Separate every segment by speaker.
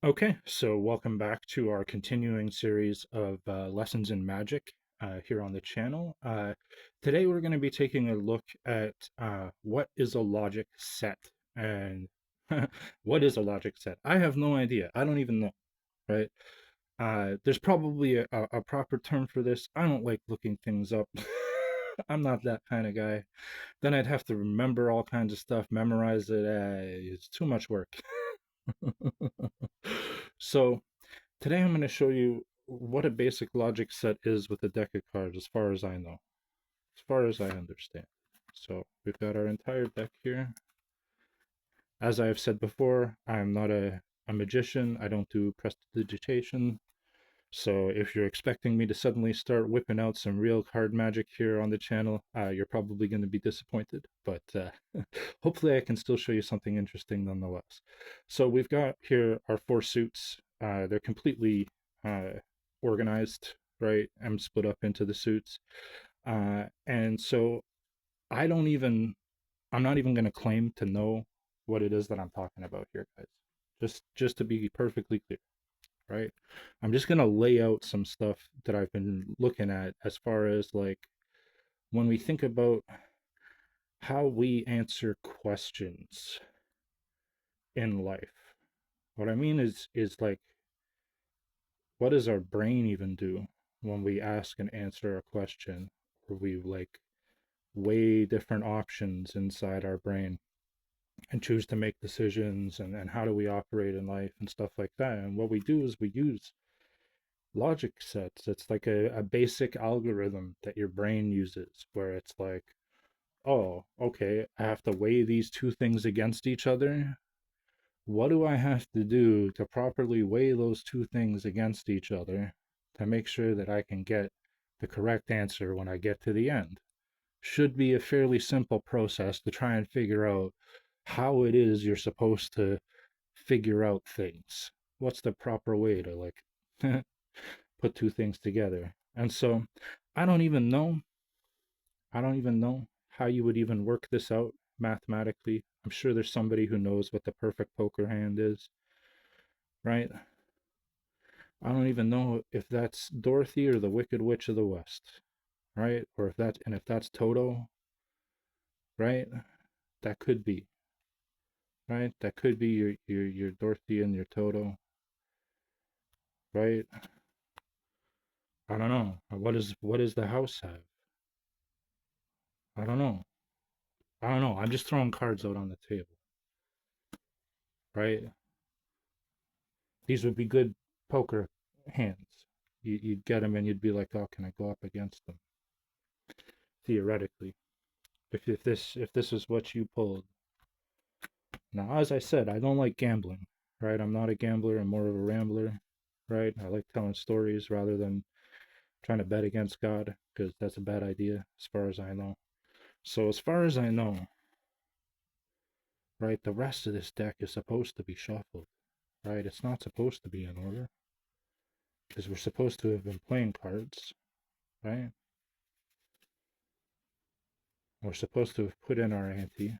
Speaker 1: Okay, so welcome back to our continuing series of lessons in magic here on the channel. Today we're going to be taking a look at what is a logic set and what is a logic set? I have no idea. I don't even know, right? There's probably a proper term for this. I don't like looking things up. I'm not that kind of guy. Then I'd have to remember all kinds of stuff, memorize it. It's too much work. So today I'm going to show you what a basic logic set is with a deck of cards, as far as I know, as far as I understand. So we've got our entire deck here. As I have said before, I'm not a magician. I don't do prestidigitation. So if you're expecting me to suddenly start whipping out some real card magic here on the channel, you're probably going to be disappointed. But hopefully I can still show you something interesting nonetheless. So we've got here our four suits. They're completely uh, organized, right? I'm split up into the suits. And so I don't even, I'm not even going to claim to know what it is that I'm talking about here, guys. Just to be perfectly clear, right? I'm just going to lay out some stuff that I've been looking at as far as like when we think about how we answer questions in life. What I mean is like what does our brain even do when we ask and answer a question or we like weigh different options inside our brain and choose to make decisions and how do we operate in life and stuff like that. And what we do is we use logic sets. It's like a basic algorithm that your brain uses where it's like, oh, okay, I have to weigh these two things against each other. What do I have to do to properly weigh those two things against each other to make sure that I can get the correct answer when I get to the end? Should be a fairly simple process to try and figure out how it is you're supposed to figure out things. What's the proper way to like put two things together? And so I don't even know. I don't even know how you would even work this out mathematically. I'm sure there's somebody who knows what the perfect poker hand is, right? I don't even know if that's Dorothy or the Wicked Witch of the West, right? Or if that's Toto, right? That could be, right? That could be your Dorothy and your Toto, right? I don't know. What does the house have? I don't know. I don't know. I'm just throwing cards out on the table, right? These would be good poker hands. You'd get them and you'd be like, oh, can I go up against them? Theoretically, if this is what you pulled. Now, as I said, I don't like gambling, right? I'm not a gambler. I'm more of a rambler, right? I like telling stories rather than trying to bet against God because that's a bad idea as far as I know. So as far as I know, right, the rest of this deck is supposed to be shuffled, right? It's not supposed to be in order because we're supposed to have been playing cards, right? We're supposed to have put in our ante.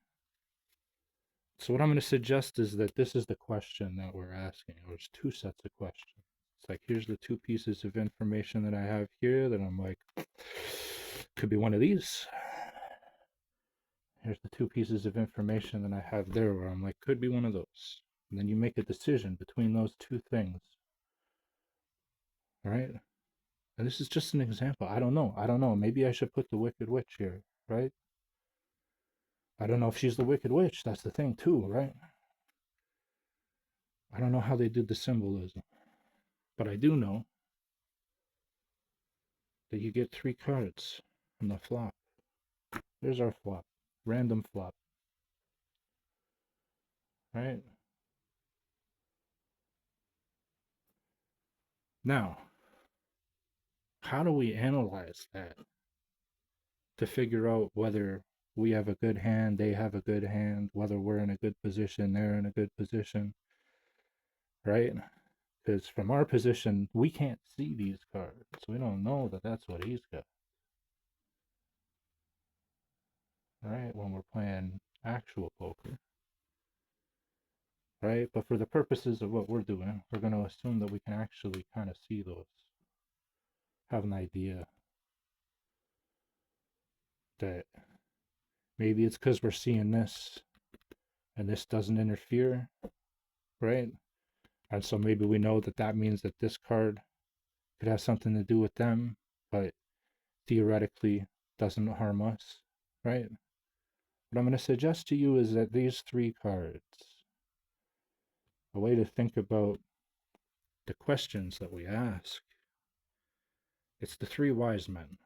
Speaker 1: So what I'm going to suggest is that this is the question that we're asking. There's two sets of questions. It's like, here's the two pieces of information that I have here that I'm like, could be one of these. Here's the two pieces of information that I have there where I'm like, could be one of those. And then you make a decision between those two things, right? And this is just an example. I don't know. I don't know. Maybe I should put the Wicked Witch here, right? I don't know if she's the Wicked Witch. That's the thing, too, right? I don't know how they did the symbolism, but I do know that you get three cards on the flop. There's our flop. Random flop, right? Now, how do we analyze that to figure out whether we have a good hand, they have a good hand, whether we're in a good position, they're in a good position, right? Because from our position, we can't see these cards. We don't know that that's what he's got, right? When we're playing actual poker. right? But for the purposes of what we're doing, we're going to assume that we can actually kind of see those, have an idea that maybe it's because we're seeing this and this doesn't interfere, right? And so maybe we know that that means that this card could have something to do with them, but theoretically doesn't harm us, right? What I'm going to suggest to you is that these three cards, a way to think about the questions that we ask, it's the three wise men,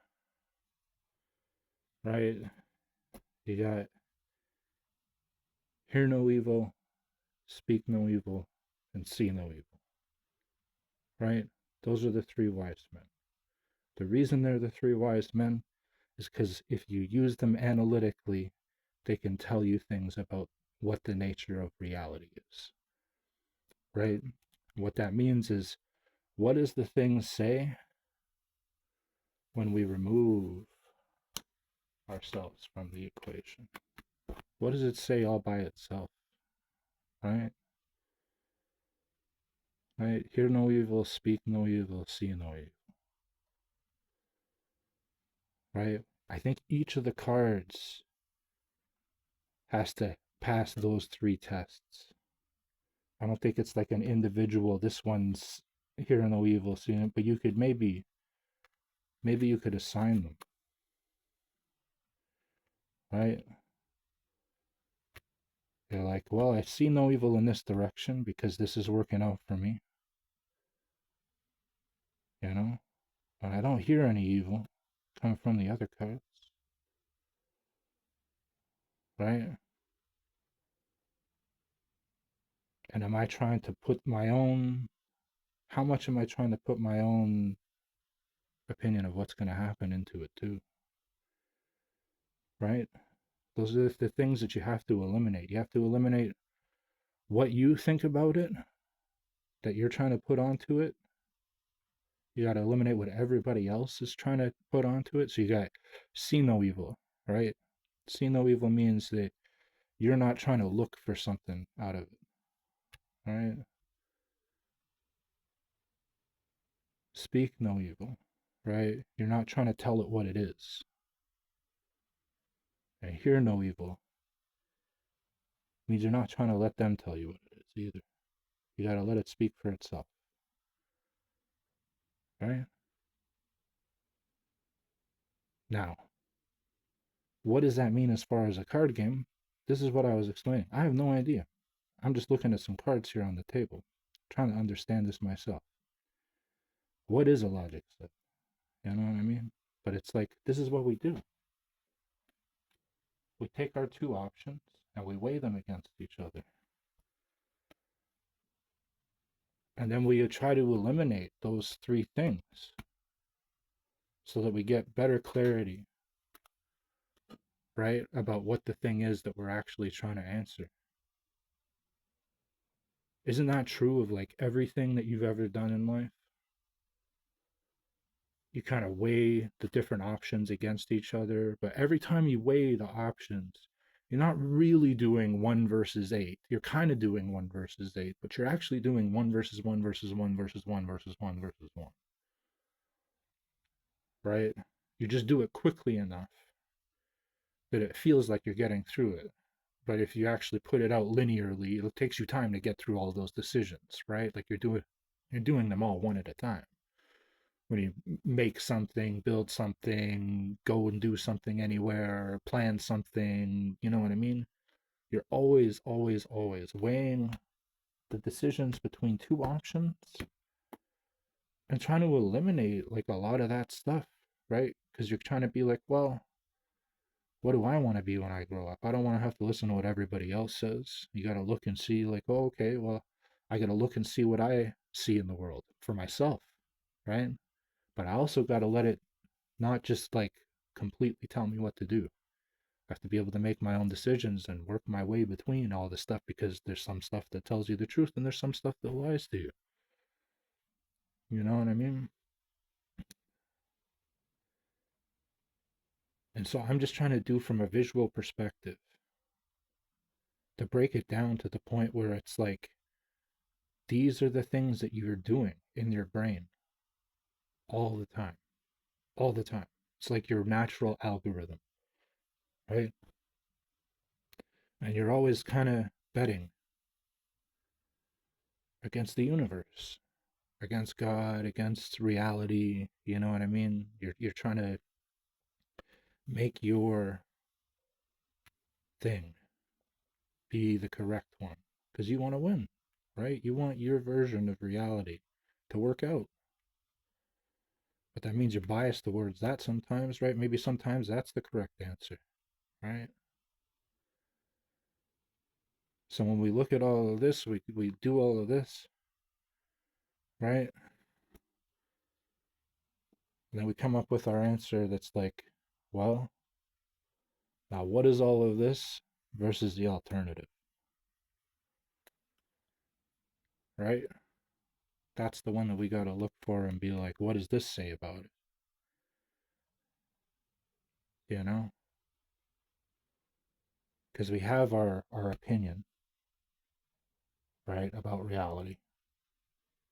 Speaker 1: right? You got hear no evil, speak no evil, and see no evil, right? Those are the three wise men. The reason they're the three wise men is because if you use them analytically, they can tell you things about what the nature of reality is, right? What that means is, what does the thing say when we remove ourselves from the equation? What does it say all by itself, right? Right? Hear no evil, speak no evil, see no evil, right? I think each of the cards has to pass those three tests. I don't think it's like an individual, this one's hear no evil, see no, but you could maybe you could assign them, right? You're like, well, I see no evil in this direction because this is working out for me, you know? But I don't hear any evil coming from the other cards, right? And am I trying to put my own, how much am I trying to put my own opinion of what's going to happen into it too, right? Those are the things that you have to eliminate. You have to eliminate what you think about it that you're trying to put onto it. You got to eliminate what everybody else is trying to put onto it. So you got see no evil, right? See no evil means that you're not trying to look for something out of it, right? Speak no evil, right? You're not trying to tell it what it is. And hear no evil means you're not trying to let them tell you what it is either. You got to let it speak for itself, right? Now, what does that mean as far as a card game? This is what I was explaining. I have no idea. I'm just looking at some cards here on the table, trying to understand this myself. What is a logic set? You know what I mean? But it's like, this is what we do. We take our two options and we weigh them against each other. And then we try to eliminate those three things so that we get better clarity, right? About what the thing is that we're actually trying to answer. Isn't that true of like everything that you've ever done in life? You kind of weigh the different options against each other, but every time you weigh the options, you're not really doing 1 versus 8. You're kind of doing 1 versus 8, but you're actually doing 1 versus 1 versus 1 versus 1 versus 1 versus 1, right? You just do it quickly enough that it feels like you're getting through it. But if you actually put it out linearly, it takes you time to get through all those decisions, right? Like you're doing them all one at a time. When you make something, build something, go and do something anywhere, plan something, you know what I mean? You're always, always, always weighing the decisions between two options and trying to eliminate like a lot of that stuff, right? Because you're trying to be like, well, what do I want to be when I grow up? I don't want to have to listen to what everybody else says. You got to look and see, like, oh, okay, well, I got to look and see what I see in the world for myself, right? But I also got to let it not just like completely tell me what to do. I have to be able to make my own decisions and work my way between all the stuff because there's some stuff that tells you the truth and there's some stuff that lies to you. You know what I mean? And so I'm just trying to do from a visual perspective to break it down to the point where it's like these are the things that you're doing in your brain all the time, all the time. It's like your natural algorithm, right? And you're always kind of betting against the universe, against God, against reality. You know what I mean? You're trying to make your thing be the correct one because you want to win, right? You want your version of reality to work out. But that means you're biased towards that sometimes, right? Maybe sometimes that's the correct answer, right? So when we look at all of this, we do all of this, right? And then we come up with our answer that's like, well, now what is all of this versus the alternative, right? That's the one that we got to look for and be like, what does this say about it? You know? Because we have our opinion, right, about reality.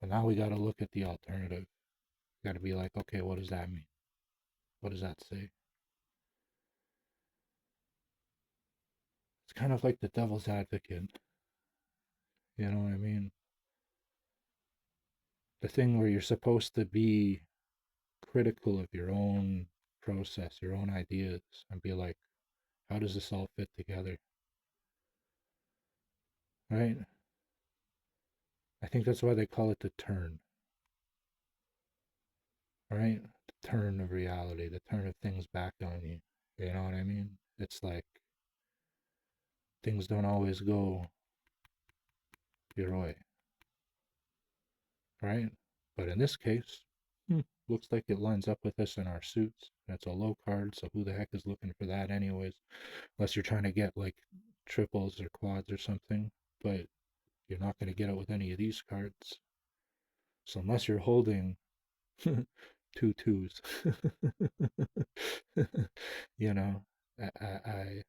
Speaker 1: And now we got to look at the alternative. We got to be like, okay, what does that mean? What does that say? It's kind of like the devil's advocate. You know what I mean? The thing where you're supposed to be critical of your own process, your own ideas, and be like, how does this all fit together? Right? I think that's why they call it the turn, right? The turn of reality, the turn of things back on you. You know what I mean? It's like things don't always go your way, right? But in this case, looks like it lines up with us in our suits. That's a low card, so who the heck is looking for that anyways? Unless you're trying to get like triples or quads or something, but you're not going to get it with any of these cards. So unless you're holding two twos, you know, I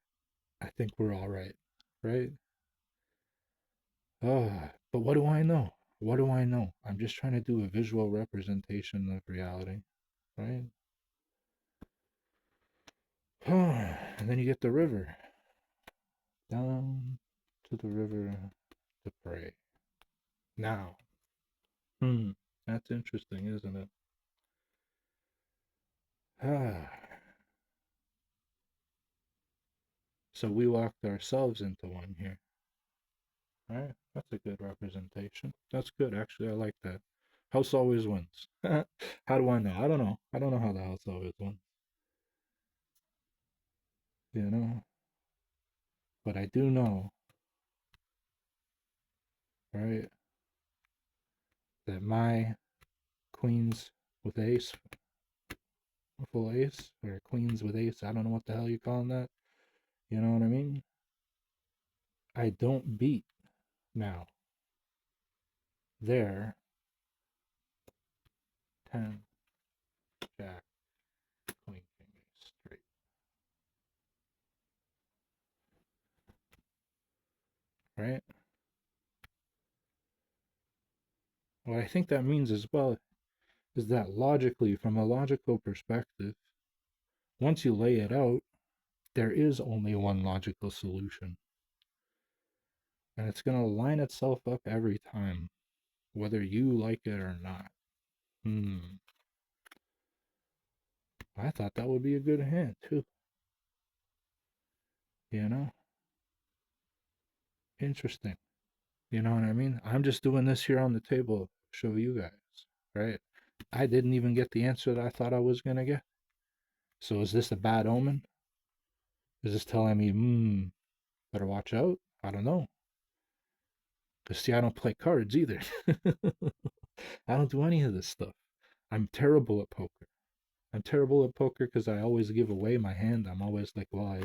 Speaker 1: think we're all right, right? But what do I know? What do I know? I'm just trying to do a visual representation of reality, right? And then you get the river. Down to the river to pray. Now, that's interesting, isn't it? So we walked ourselves into one here. All right, that's a good representation. That's good, actually. I like that. House always wins. How do I know? I don't know. I don't know how the house always wins. You know, but I do know, right, that my queens with ace, full ace, or queens with ace, I don't know what the hell you're calling that. You know what I mean? I don't beat now. There, 10, jack, queen, king, ace, straight, right? What I think that means as well is that logically, from a logical perspective, once you lay it out, there is only one logical solution. And it's going to line itself up every time, whether you like it or not. I thought that would be a good hand, too. You know? Interesting. You know what I mean? I'm just doing this here on the table to show you guys, right? I didn't even get the answer that I thought I was going to get. So is this a bad omen? Is this telling me, better watch out? I don't know. Because, see, I don't play cards either. I don't do any of this stuff. I'm terrible at poker. I'm terrible at poker because I always give away my hand. I'm always like, well,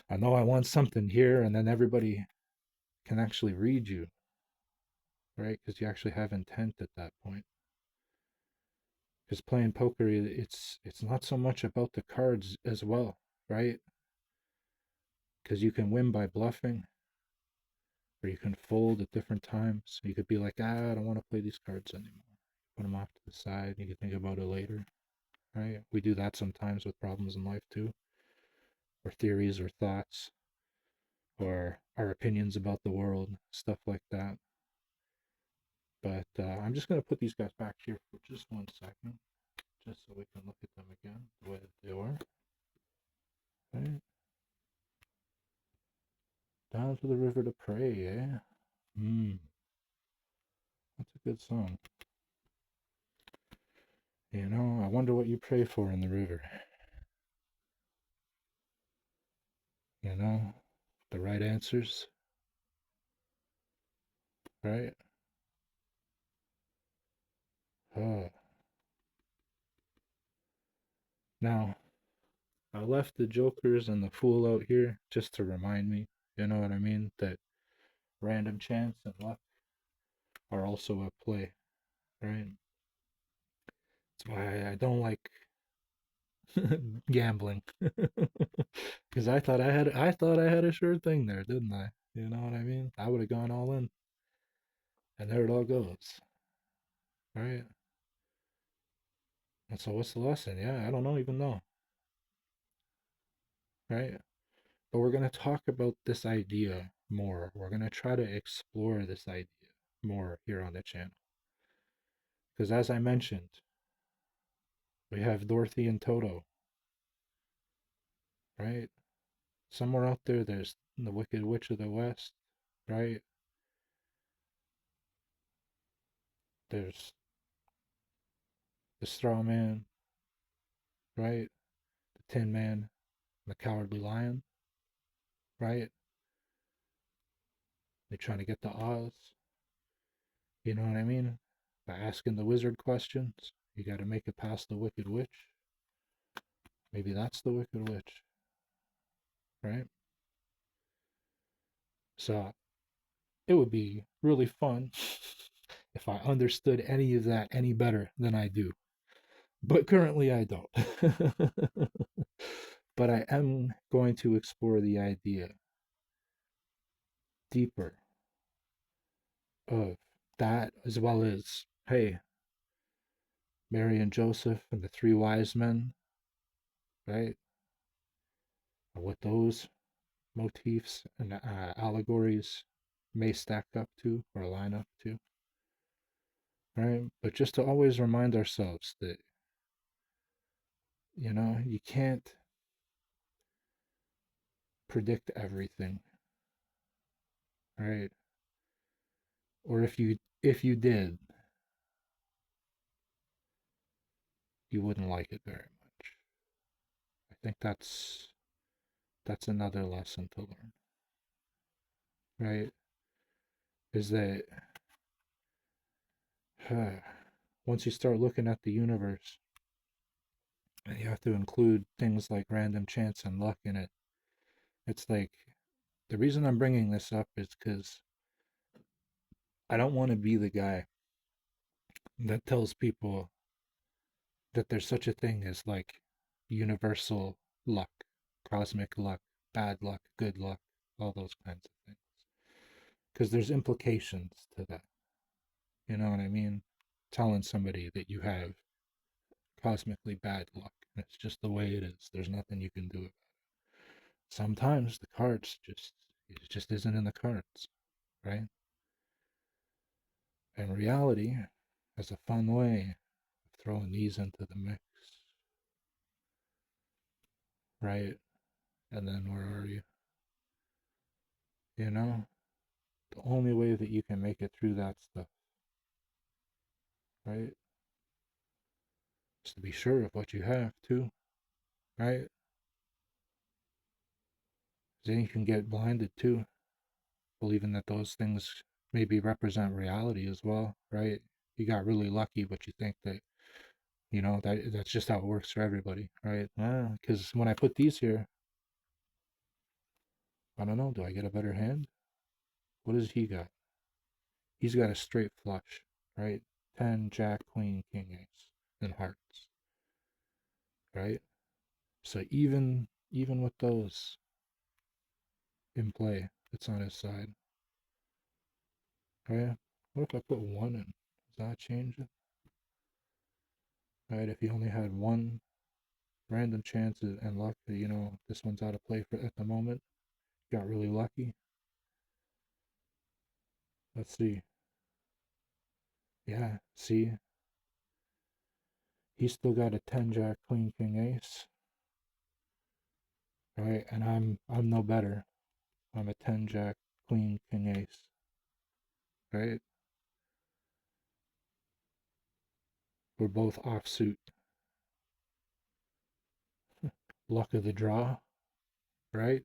Speaker 1: I know I want something here, and then everybody can actually read you, right? Because you actually have intent at that point. Because playing poker, it's not so much about the cards as well, right? Because you can win by bluffing, or you can fold at different times. You could be like, ah, I don't want to play these cards anymore. Put them off to the side. You can think about it later, right? We do that sometimes with problems in life too, or theories or thoughts, or our opinions about the world, stuff like that. But I'm just going to put these guys back here for just 1 second, just so we can look at them again the way that they were. Right? Down to the river to pray, eh? That's a good song. You know, I wonder what you pray for in the river. You know, the right answers, right? Oh. Now, I left the jokers and the fool out here just to remind me, you know what I mean, that random chance and luck are also at play, right? That's why I don't like gambling. Because I thought I had a sure thing there, didn't I? You know what I mean? I would have gone all in. And there it all goes. Right? And so what's the lesson? Yeah, I don't know even know. Right? But we're gonna talk about this idea more. We're gonna try to explore this idea more here on the channel. Because as I mentioned, we have Dorothy and Toto, right? Somewhere out there there's the Wicked Witch of the West, right? There's the Straw Man, right? The Tin Man, the Cowardly Lion, right? They're trying to get to Oz. You know what I mean? By asking the wizard questions, you got to make it past the Wicked Witch. Maybe that's the Wicked Witch, right? So it would be really fun if I understood any of that any better than I do. But currently I don't. But I am going to explore the idea deeper of that, as well as, hey, Mary and Joseph and the three wise men, right? What those motifs and allegories may stack up to or line up to, right? But just to always remind ourselves that, you know, you can't predict everything, right? Or if you did, you wouldn't like it very much. I think that's another lesson to learn, right? Is that once you start looking at the universe and you have to include things like random chance and luck in it, it's like the reason I'm bringing this up is because I don't want to be the guy that tells people that there's such a thing as like universal luck, cosmic luck, bad luck, good luck, all those kinds of things. Because there's implications to that. You know what I mean? Telling somebody that you have cosmically bad luck. It's just the way it is. There's nothing you can do about it. Sometimes the cards it just isn't in the cards, right? And reality has a fun way of throwing these into the mix, right? And then where are you? You know? The only way that you can make it through that stuff, right? Is to be sure of what you have too, right? Then you can get blinded too, believing that those things maybe represent reality as well, right? You got really lucky, but you think that, you know, that's just how it works for everybody, right? Because when I put these here, I don't know, do I get a better hand? What does he got? He's got a straight flush, right? 10, Jack, Queen, King, Ace, and hearts, right? So even with those in play, it's on his side. Right? What if I put 1 in? Does that change it? Right? If you only had one random chance and luck that, this one's out of play for at the moment, got really lucky. Let's see. Yeah, see, he's still got a 10 jack queen king ace, right? And I'm no better. I'm a 10 jack queen king ace, right? We're both offsuit. Luck of the draw, right?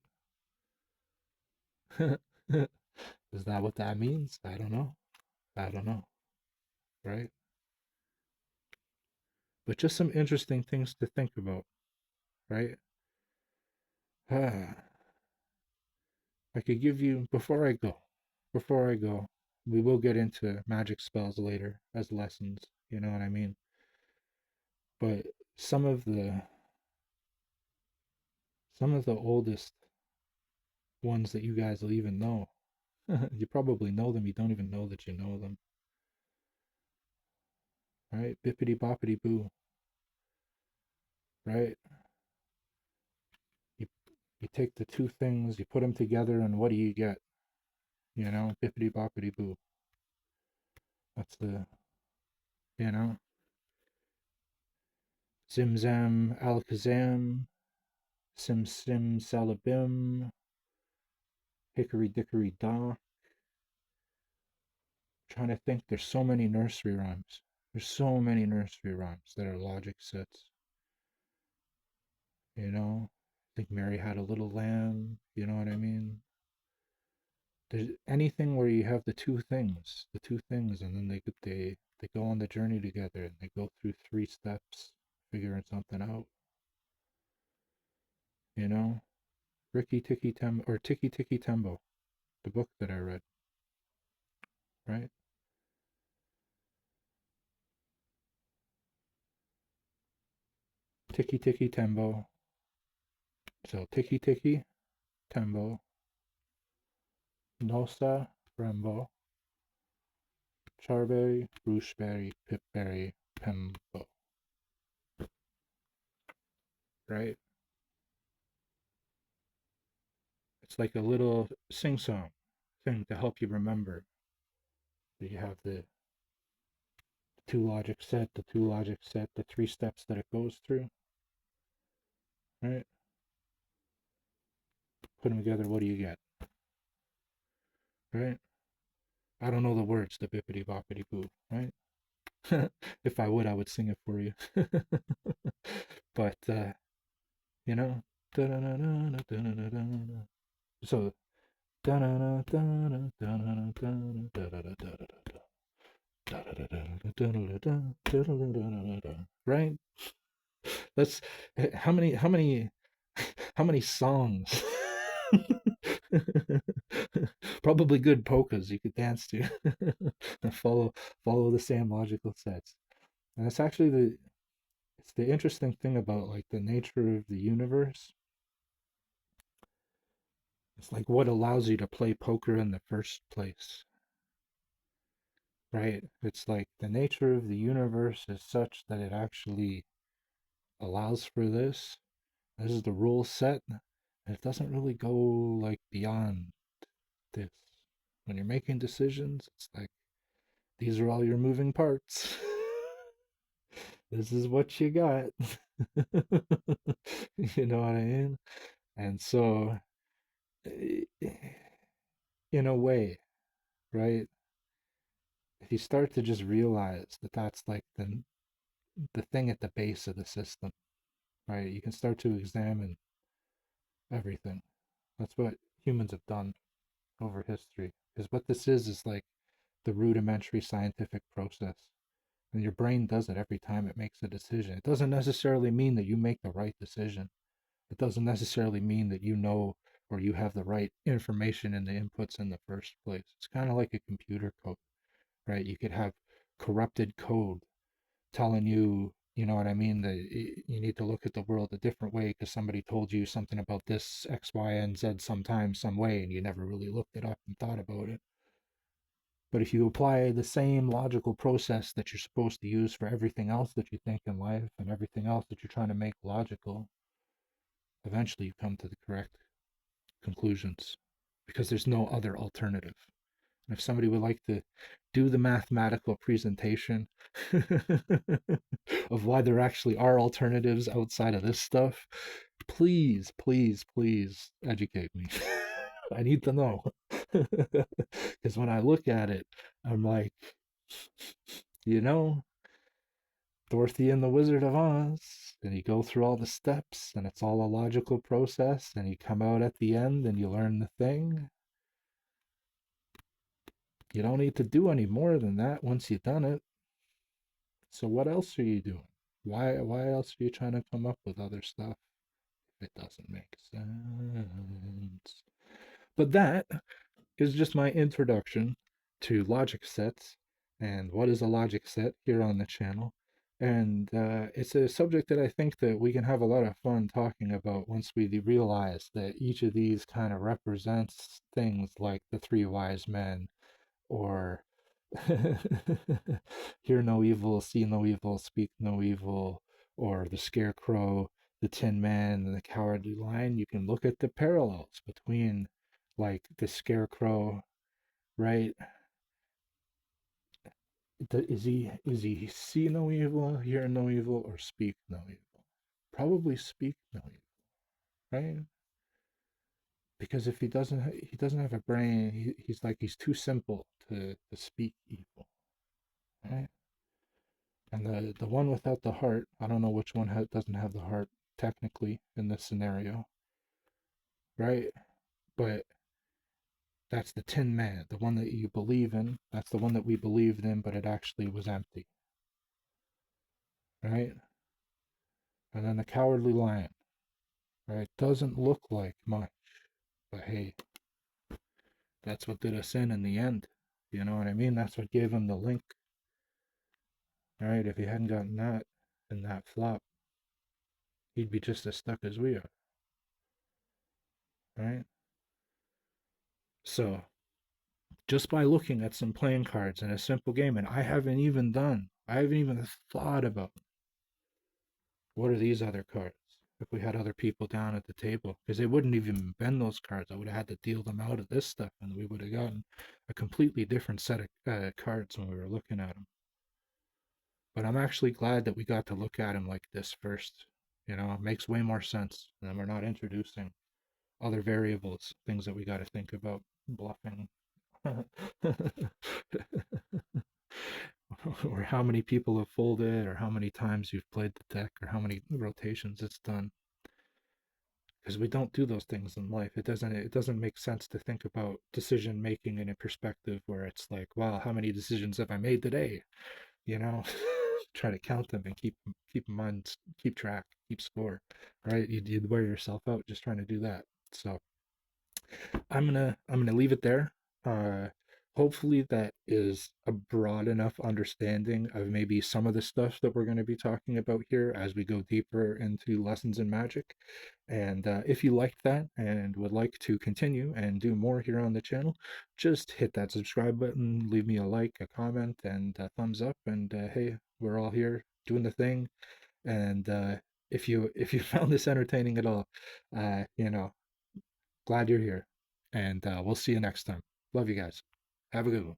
Speaker 1: Is that what that means? I don't know. I don't know, right? But just some interesting things to think about, right? I could give you before I go, we will get into magic spells later as lessons, you know what I mean? But some of the some of the oldest ones that you guys will even know. You probably know them, you don't even know that you know them, right? Bippity boppity boo, right? You you take the two things, you put them together, and what do you get? Bippity boppity boo. That's the, you know, zim zam alakazam, sim sim salabim, hickory dickory dock. Trying to think, there's so many nursery rhymes. There's so many nursery rhymes that are logic sets, you know. I think Mary had a little lamb, you know what I mean? There's anything where you have the two things, and then they go on the journey together and they go through 3 steps figuring something out, you know. Ricky Tikki Tem or Tiki Tiki Tembo, the book that I read, right? Tiki Tiki Tembo. So Tiki Tiki Tembo, Nosa Rembo, Charberry, Gooseberry, Pipberry, Pembo, right? It's like a little sing song thing to help you remember that you have the the two logic set, the 3 steps that it goes through, right? Put them together, what do you get, right? I don't know the words to bippity boppity boo, right? If I would sing it for you. But, you know, so, right? Let's, how many songs? Probably good polkas you could dance to and follow the same logical sets. And it's the interesting thing about like the nature of the universe. It's like what allows you to play poker in the first place, right? It's like the nature of the universe is such that it actually allows for this. This is the rule set, and it doesn't really go like beyond this. When you're making decisions, it's like these are all your moving parts. This is what you got. You know what I mean? And so, eh, in a way, right? If you start to just realize that that's like the thing at the base of the system, right? You can start to examine everything. That's what humans have done over history. Because what this is like the rudimentary scientific process. And your brain does it every time it makes a decision. It doesn't necessarily mean that you make the right decision. It doesn't necessarily mean that you know or you have the right information in the inputs in the first place. It's kind of like a computer code, right? You could have corrupted code telling you, you know what I mean, that you need to look at the world a different way because somebody told you something about this X, Y, and Z sometime, some way, and you never really looked it up and thought about it. But if you apply the same logical process that you're supposed to use for everything else that you think in life and everything else that you're trying to make logical, eventually you come to the correct conclusions because there's no other alternative. And if somebody would like to do the mathematical presentation of why there actually are alternatives outside of this stuff, please, please, please educate me. I need to know. Because when I look at it, I'm like, you know, Dorothy and the Wizard of Oz, and you go through all the steps, and it's all a logical process, and you come out at the end and you learn the thing. You don't need to do any more than that once you've done it. So what else are you doing? Why else are you trying to come up with other stuff if it doesn't make sense? But that is just my introduction to logic sets and what is a logic set here on the channel. And it's a subject that I think that we can have a lot of fun talking about once we realize that each of these kind of represents things like the three wise men or hear no evil, see no evil, speak no evil, or the scarecrow, the tin man, and the cowardly lion. You can look at the parallels between like the scarecrow, right? Is he see no evil, hear no evil, or speak no evil? Probably speak no evil, right? Because if he doesn't have a brain. He's too simple to speak evil, right? And the one without the heart, I don't know which one doesn't have the heart technically in this scenario, right? But that's the Tin Man, the one that you believe in. That's the one that we believed in, but it actually was empty, right? And then the Cowardly Lion, right? Doesn't look like much, but hey, that's what did us in the end. You know what I mean? That's what gave him the link, right? If he hadn't gotten that in that flop, he'd be just as stuck as we are, right? So just by looking at some playing cards in a simple game, and I haven't even thought about what are these other cards if we had other people down at the table, because they wouldn't even bend those cards. I would have had to deal them out of this stuff, and we would have gotten a completely different set of cards when we were looking at them. But I'm actually glad that we got to look at them like this first. You know, it makes way more sense, and we're not introducing other variables, things that we got to think about bluffing. Or how many people have folded, or how many times you've played the deck, or how many rotations it's done. Because we don't do those things in life. It doesn't make sense to think about decision making in a perspective where it's like, wow, how many decisions have I made today? You know, try to count them and keep in mind, keep track, keep score. Right? You'd wear yourself out just trying to do that. So I'm gonna leave it there. Uh, hopefully that is a broad enough understanding of maybe some of the stuff that we're going to be talking about here as we go deeper into lessons in magic. And if you liked that and would like to continue and do more here on the channel, just hit that subscribe button, leave me a like, a comment, and a thumbs up. And hey, we're all here doing the thing. And if you found this entertaining at all, you know, glad you're here. And we'll see you next time. Love you guys. Have a good one.